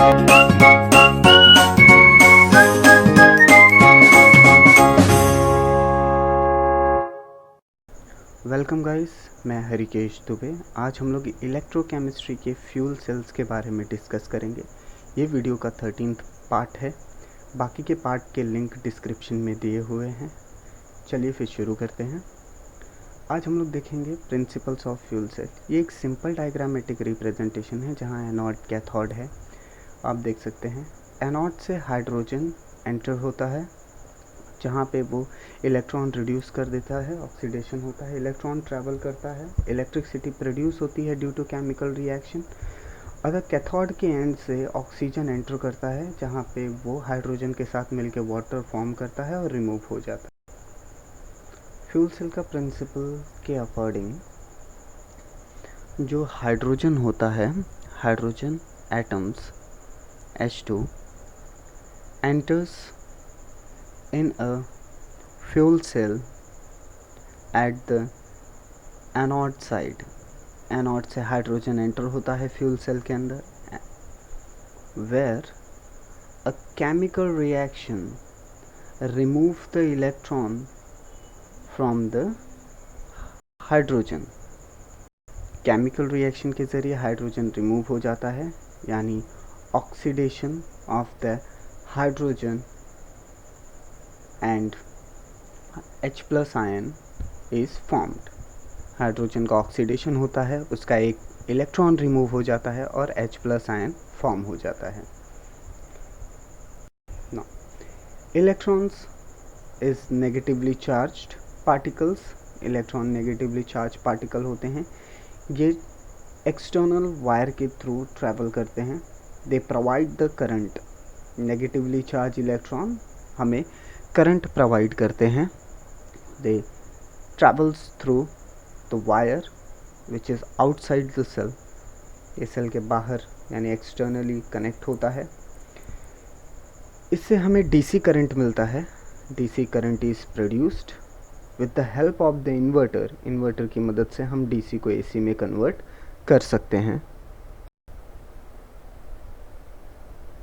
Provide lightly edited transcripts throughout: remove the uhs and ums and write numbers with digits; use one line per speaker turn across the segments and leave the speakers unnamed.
Welcome guys, मैं हरिकेश दुबे। आज हम लोग इलेक्ट्रोकेमिस्ट्री के फ्यूल सेल्स के बारे में डिस्कस करेंगे। ये वीडियो का 13th पार्ट है। बाकी के पार्ट के लिंक डिस्क्रिप्शन में दिए हुए हैं। चलिए फिर शुरू करते हैं। आज हम लोग देखेंगे प्रिंसिपल्स ऑफ फ्यूल सेल। ये एक सिंपल डायग्रामेटिक रिप्रेजेंटेशन है जहाँ एनोड कैथोड है। आप देख सकते हैं एनोड से हाइड्रोजन एंटर होता है, जहाँ पे वो इलेक्ट्रॉन रिड्यूस कर देता है, ऑक्सीडेशन होता है, इलेक्ट्रॉन ट्रैवल करता है, इलेक्ट्रिसिटी प्रोड्यूस होती है ड्यू टू केमिकल रिएक्शन। अगर कैथोड के एंड से ऑक्सीजन एंटर करता है, जहाँ पे वो हाइड्रोजन के साथ मिलकर वाटर फॉर्म करता है और रिमूव हो जाता है। फ्यूल सेल का प्रिंसिपल के अकॉर्डिंग जो हाइड्रोजन होता है, hydrogen atoms H2 enters in a fuel cell at the anode side. Anode से हाइड्रोजन एंटर होता है फ्यूल सेल के अंदर, where a chemical reaction remove the electron from the hydrogen. Chemical reaction के ज़रिए हाइड्रोजन रिमूव हो जाता है, यानी oxidation of the hydrogen and H+ ion is formed. Hydrogen का ऑक्सीडेशन होता है, उसका एक इलेक्ट्रॉन रिमूव हो जाता है और H+ आयन फॉर्म हो जाता है। Now, electrons is negatively charged particles। Electron negatively charge particle होते हैं। ये एक्सटर्नल वायर के थ्रू ट्रैवल करते हैं। They provide the current. Negatively charge electron हमें करंट प्रोवाइड करते हैं। They travels through the wire which is outside the cell. ये सेल के बाहर यानी एक्सटर्नली कनेक्ट होता है। इससे हमें डीसी करंट मिलता है। DC current is produced with the help of the inverter. Inverter की मदद से हम डीसी को एसी में कन्वर्ट कर सकते हैं।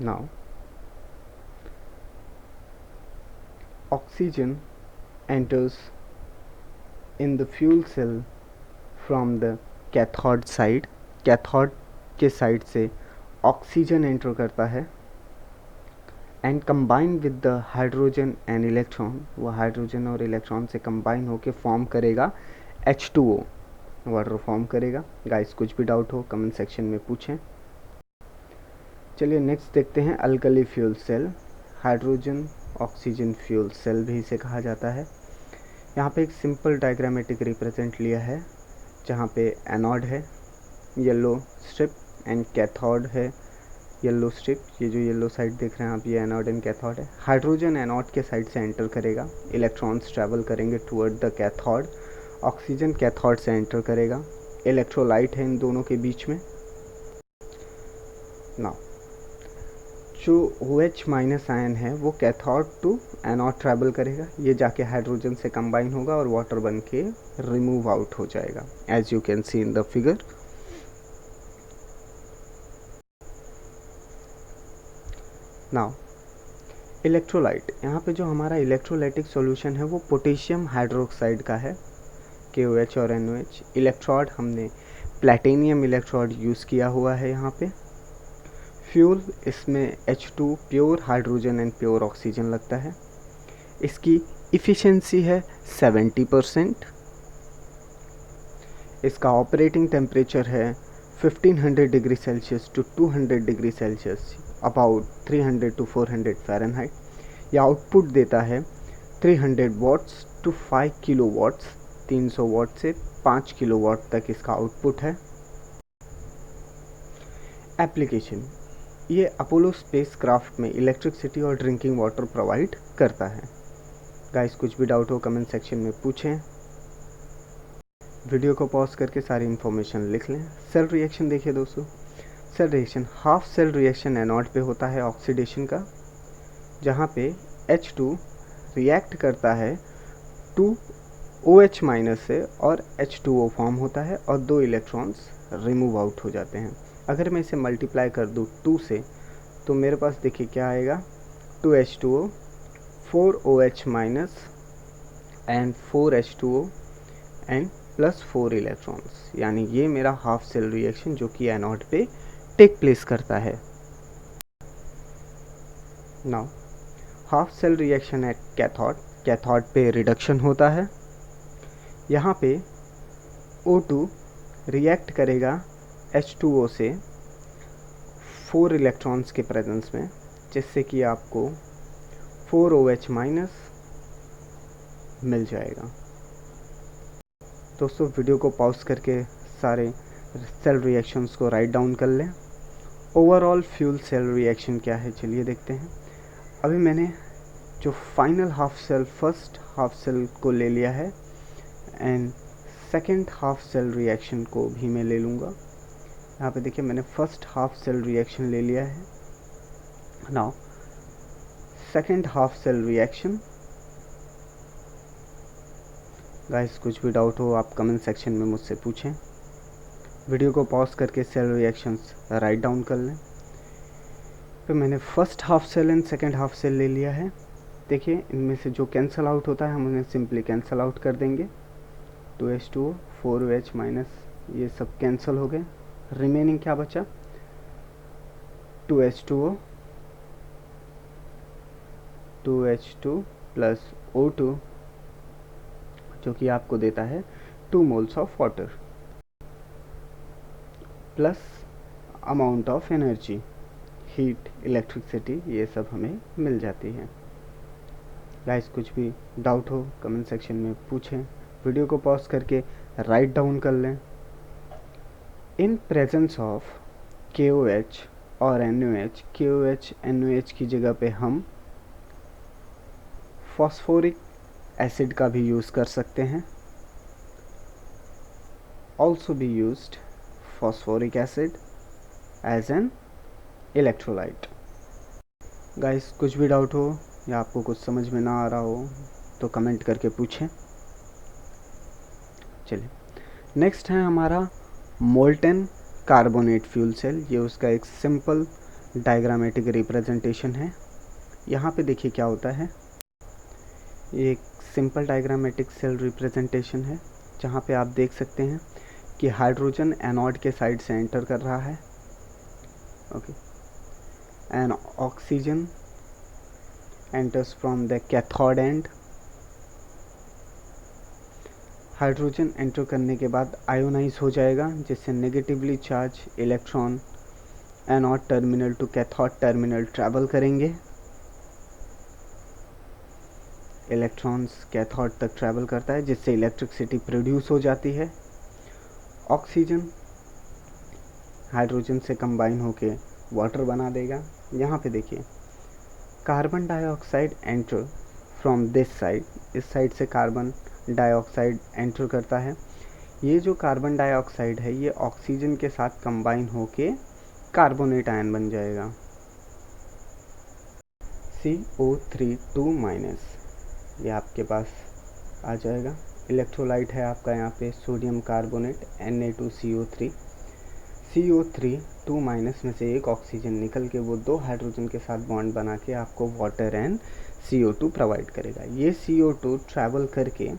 Now oxygen enters in the fuel cell from the cathode side। Cathode के साइड से ऑक्सीजन एंटर करता है and combine with the hydrogen and electron. वो हाइड्रोजन और इलेक्ट्रॉन से कंबाइन होकर फॉर्म करेगा H2O, वाटर फॉर्म करेगा। गाइस कुछ भी डाउट हो कमेंट सेक्शन में पूछें। चलिए नेक्स्ट देखते हैं alkali fuel cell. Hydrogen oxygen fuel cell भी इसे कहा जाता है। यहाँ पे एक सिंपल डायग्रामेटिक रिप्रेजेंट लिया है, जहाँ पे एनोड है येलो स्ट्रिप एंड कैथोड है येलो स्ट्रिप। ये जो येलो साइड देख रहे हैं आप, ये एनोड एंड कैथोड है। हाइड्रोजन एनोड के साइड से एंटर करेगा, इलेक्ट्रॉन्स ट्रैवल करेंगे toward the cathode. Oxygen cathode से एंटर करेगा, इलेक्ट्रोलाइट है इन दोनों के बीच में। नाउ जो OH- आयन है वो कैथोड टू एनोड ट्रैवल करेगा, ये जाके हाइड्रोजन से कंबाइन होगा और वाटर बन के रिमूव आउट हो जाएगा, as you can see in the figure. Now electrolyte. यहाँ पे जो हमारा इलेक्ट्रोलाइटिक सॉल्यूशन है वो पोटेशियम हाइड्रोक्साइड का है, KOH और NOH। इलेक्ट्रोड हमने प्लैटिनियम इलेक्ट्रोड यूज़ किया हुआ है यहाँ पे। फ्यूल इसमें H2 pure hydrogen and pure oxygen लगता है। इसकी इफ़िशेंसी है 70%। इसका ऑपरेटिंग टेम्परेचर है 1500 degree Celsius to 200 degree Celsius, about 300 to 400 Fahrenheit. यह आउटपुट देता है 300 watts to 5 kilo watts. 300 watt से 5 किलो वाट तक इसका आउटपुट है। एप्लीकेशन, ये अपोलो स्पेस क्राफ्ट में इलेक्ट्रिसिटी और ड्रिंकिंग वाटर प्रोवाइड करता है। गाइस कुछ भी डाउट हो कमेंट सेक्शन में पूछें। वीडियो को पॉज करके सारी इन्फॉर्मेशन लिख लें। सेल रिएक्शन देखिए दोस्तों। Cell reaction half cell reaction anode पे होता है ऑक्सीडेशन का, जहाँ पे H2 रिएक्ट करता है 2 OH- से और H2O फॉर्म होता है और 2 इलेक्ट्रॉन्स रिमूव आउट हो जाते हैं। अगर मैं इसे मल्टीप्लाई कर दूँ 2 से तो मेरे पास देखिए क्या आएगा, 2H2O, 4OH minus and 4H2O and plus 4 electrons, यानी ये मेरा हाफ सेल रिएक्शन जो कि एनोड पे टेक प्लेस करता है। Now half cell reaction at cathode, cathode पे रिडक्शन होता है। यहाँ पे O2 रिएक्ट करेगा H2O से 4 इलेक्ट्रॉन्स के प्रेजेंस में, जिससे कि आपको 4OH माइनस मिल जाएगा। दोस्तों वीडियो को पॉज करके सारे सेल रिएक्शंस को राइट डाउन कर लें। ओवरऑल फ्यूल सेल रिएक्शन क्या है चलिए देखते हैं। अभी मैंने जो final half cell, first half cell को ले लिया है and second half cell reaction को भी मैं ले लूँगा। यहाँ पे देखिए मैंने फर्स्ट हाफ सेल रिएक्शन ले लिया है। Now second half cell reaction. Guys कुछ भी डाउट हो आप कमेंट सेक्शन में मुझसे पूछें। वीडियो को पॉज करके सेल रिएक्शंस राइट डाउन कर लें। फिर मैंने first half cell and second half cell ले लिया है। देखिए इनमें से जो कैंसिल आउट होता है हम उन्हें सिंपली कैंसिल आउट कर देंगे। 2H2O, 4OH माइनस ये सब कैंसिल हो गए। रिमेनिंग क्या बचा, 2H2O, 2H2 प्लस O2 जो कि आपको देता है 2 moles of water plus amount of energy, heat, electricity, ये सब हमें मिल जाती है। गाइस कुछ भी डाउट हो कमेंट सेक्शन में पूछें। वीडियो को पॉज करके राइट डाउन कर लें। इन प्रेजेंस ऑफ KOH और NOH, KOH NOH की जगह पे हम फॉस्फोरिक एसिड का भी यूज़ कर सकते हैं। Also be used phosphoric acid as an electrolyte. Guys कुछ भी डाउट हो या आपको कुछ समझ में ना आ रहा हो तो कमेंट करके पूछें। चलिए नेक्स्ट है हमारा मोल्टेन कार्बोनेट फ्यूल सेल। ये उसका एक सिंपल डायग्रामेटिक रिप्रेजेंटेशन है। यहाँ पे देखिए क्या होता है, ये एक सिंपल डायग्रामेटिक सेल रिप्रेजेंटेशन है जहाँ पे आप देख सकते हैं कि हाइड्रोजन एनोड के साइड से एंटर कर रहा है, okay, and oxygen enters from the cathode end. Hydrogen enter करने के बाद आयोनाइज हो जाएगा, जिससे negatively charge electron anode terminal to cathode terminal travel करेंगे। इलेक्ट्रॉन्स कैथोड तक ट्रैवल करता है, जिससे इलेक्ट्रिसिटी प्रोड्यूस हो जाती है। ऑक्सीजन हाइड्रोजन से कंबाइन होके वाटर बना देगा। यहाँ पे देखिए carbon dioxide enter from this side, इस साइड से कार्बन डाइऑक्साइड एंटर करता है। ये जो कार्बन डाइऑक्साइड है ये ऑक्सीजन के साथ कंबाइन होके कार्बोनेट आयन बन जाएगा, CO3 2 माइनस, ये आपके पास आ जाएगा। इलेक्ट्रोलाइट है आपका यहाँ पे sodium carbonate Na2CO3, CO3 2 minus में से एक ऑक्सीजन निकल के वो 2 हाइड्रोजन के साथ बॉन्ड बना के आपको वाटर एंड CO2 प्रोवाइड करेगा। ये CO2 ट्रैवल करके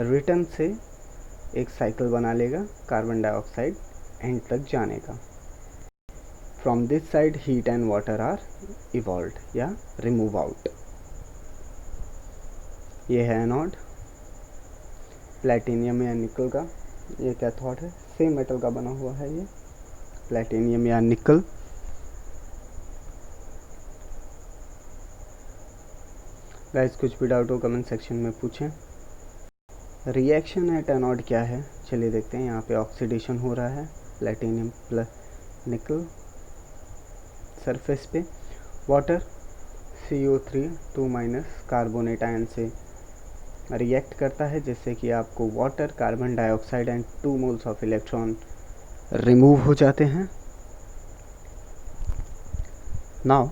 रिटर्न से एक साइकिल बना लेगा कार्बन डाइऑक्साइड एंड तक जाने का। From this side heat and water are evolved या रिमूव आउट। ये है एनोड, प्लेटिनियम या निकल का, ये कैथोड है, सेम मेटल का बना हुआ है ये प्लेटिनियम या निकल। गाइस कुछ भी डाउट हो कमेंट सेक्शन में पूछें। रिएक्शन एट एनोड क्या है चलिए देखते हैं। यहाँ पे ऑक्सीडेशन हो रहा है प्लेटिनियम प्लस निकल सरफेस पे। Water CO3 2 minus carbonate ion से रिएक्ट करता है, जिससे कि आपको water, carbon dioxide and 2 moles of electron remove हो जाते हैं। नाउ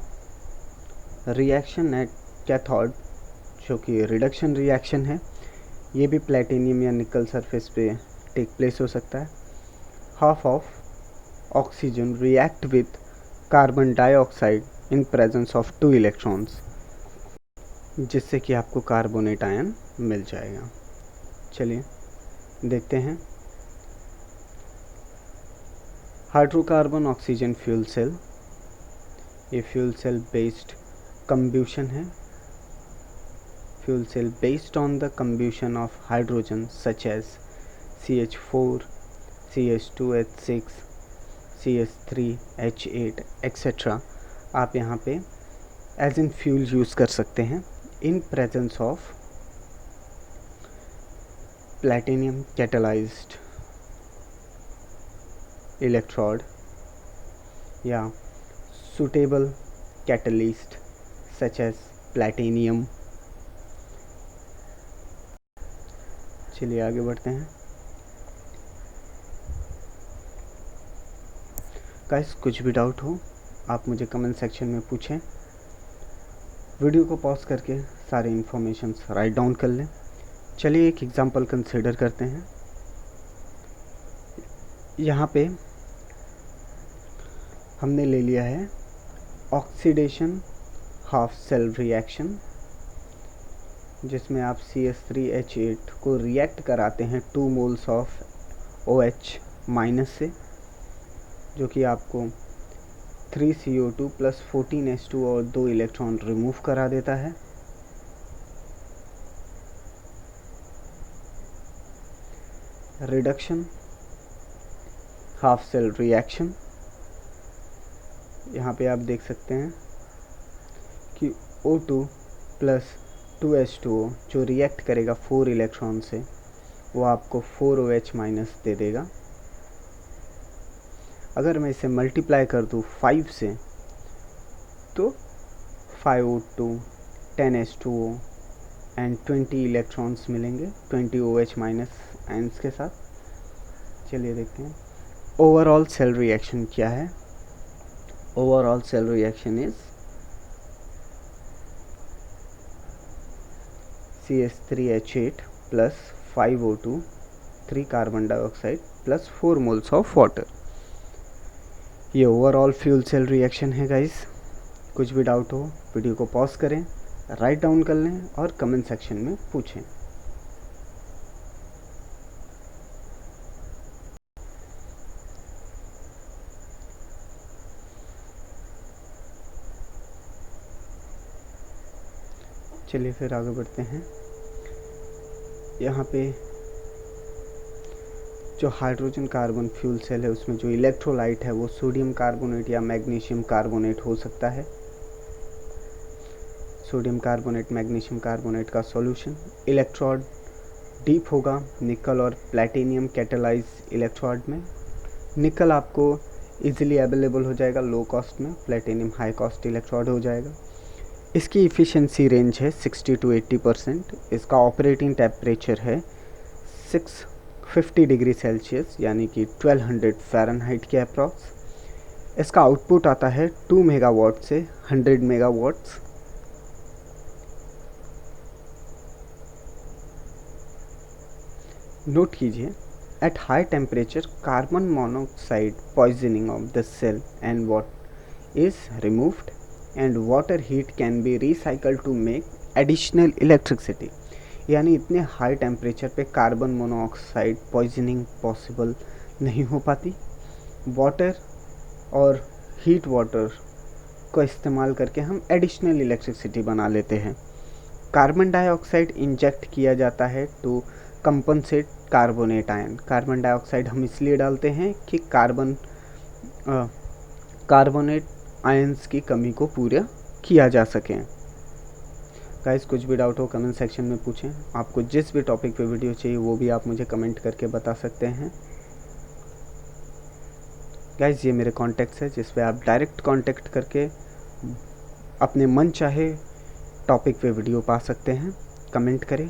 रिएक्शन एट कैथोड जो कि रिडक्शन रिएक्शन है, ये भी प्लेटिनियम या निकल सरफेस पे टेक प्लेस हो सकता है। Half of oxygen react with carbon dioxide in presence of 2 electrons, जिससे कि आपको कार्बोनेट आयन मिल जाएगा। चलिए देखते हैं। हाइड्रोकार्बन ऑक्सीजन फ्यूल सेल, ये फ्यूल सेल बेस्ड कंब्यूशन है। Fuel cell based on the combustion of hydrogen such as CH4, CH2H6, CH3H8 etcetera आप यहाँ पे एज इन फ्यूल यूज़ कर सकते हैं in presence of platinum catalysed electrode या suitable catalyst such as platinum। चलिए आगे बढ़ते हैं। गाइस कुछ भी डाउट हो आप मुझे कमेंट सेक्शन में पूछें। वीडियो को पॉज करके सारे इन्फॉर्मेशन राइट डाउन कर लें। चलिए एक एग्जांपल कंसीडर करते हैं। यहाँ पे हमने ले लिया है ऑक्सीडेशन हाफ सेल रिएक्शन, जिसमें आप CH3H8 को रिएक्ट कराते हैं 2 मोल्स ऑफ OH माइनस से, जो कि आपको 3CO2 + 14H2 और 2 इलेक्ट्रॉन रिमूव करा देता है। रिडक्शन हाफ सेल रिएक्शन, यहाँ पे आप देख सकते हैं कि O2 + 2H2O जो रिएक्ट करेगा 4 इलेक्ट्रॉन से, वो आपको 4OH माइनस दे देगा। अगर मैं इसे मल्टीप्लाई कर दूँ 5 से तो 5O2, 10H2O एंड 20 इलेक्ट्रॉन्स मिलेंगे 20 OH माइनस आयंस के साथ। चलिए देखते हैं ओवरऑल सेल रिएक्शन क्या है। Overall cell reaction is CH3H8 + 5O2, 3 carbon dioxide + 4 moles of water. ये ओवरऑल फ्यूल सेल रिएक्शन है गाइस। कुछ भी डाउट हो वीडियो को पॉज करें, राइट डाउन कर लें और कमेंट सेक्शन में पूछें। चलिए फिर आगे बढ़ते हैं। यहाँ पे जो हाइड्रोजन कार्बन फ्यूल सेल है उसमें जो इलेक्ट्रोलाइट है वो सोडियम कार्बोनेट या मैग्नीशियम कार्बोनेट हो सकता है। सोडियम कार्बोनेट, मैग्नीशियम कार्बोनेट का सॉल्यूशन। इलेक्ट्रोड डीप होगा निकल और प्लैटिनियम कैटालाइज इलेक्ट्रोड में। निकल आपको इजीली अवेलेबल हो जाएगा लो कॉस्ट में, प्लैटिनियम हाई कॉस्ट इलेक्ट्रोड हो जाएगा। इसकी इफ़िशेंसी रेंज है 60 to 80%। इसका ऑपरेटिंग टेम्परेचर है 650 डिग्री सेल्सियस यानी कि 1200 फ़ारेनहाइट के अप्रॉक्स। इसका आउटपुट आता है 2 मेगावाट से 100 मेगावाट्स। नोट कीजिए, at high temperature carbon monoxide poisoning of the cell and what is removed and water heat can be recycled to make additional electricity। यानी इतने हाई टेम्परेचर पे carbon monoxide poisoning possible नहीं हो पाती। Water और heat water को इस्तेमाल करके हम एडिशनल इलेक्ट्रिसिटी बना लेते हैं। कार्बन डाइऑक्साइड इंजेक्ट किया जाता है to compensate carbonate ion. Carbon dioxide हम इसलिए डालते हैं कि कार्बोनेट आयंस की कमी को पूरा किया जा सके। गाइस कुछ भी डाउट हो कमेंट सेक्शन में पूछें। आपको जिस भी टॉपिक पे वीडियो चाहिए वो भी आप मुझे कमेंट करके बता सकते हैं। गाइस ये मेरे कॉन्टैक्ट्स है जिस पे आप डायरेक्ट कांटेक्ट करके अपने मन चाहे टॉपिक पे वीडियो पा सकते हैं। कमेंट करें,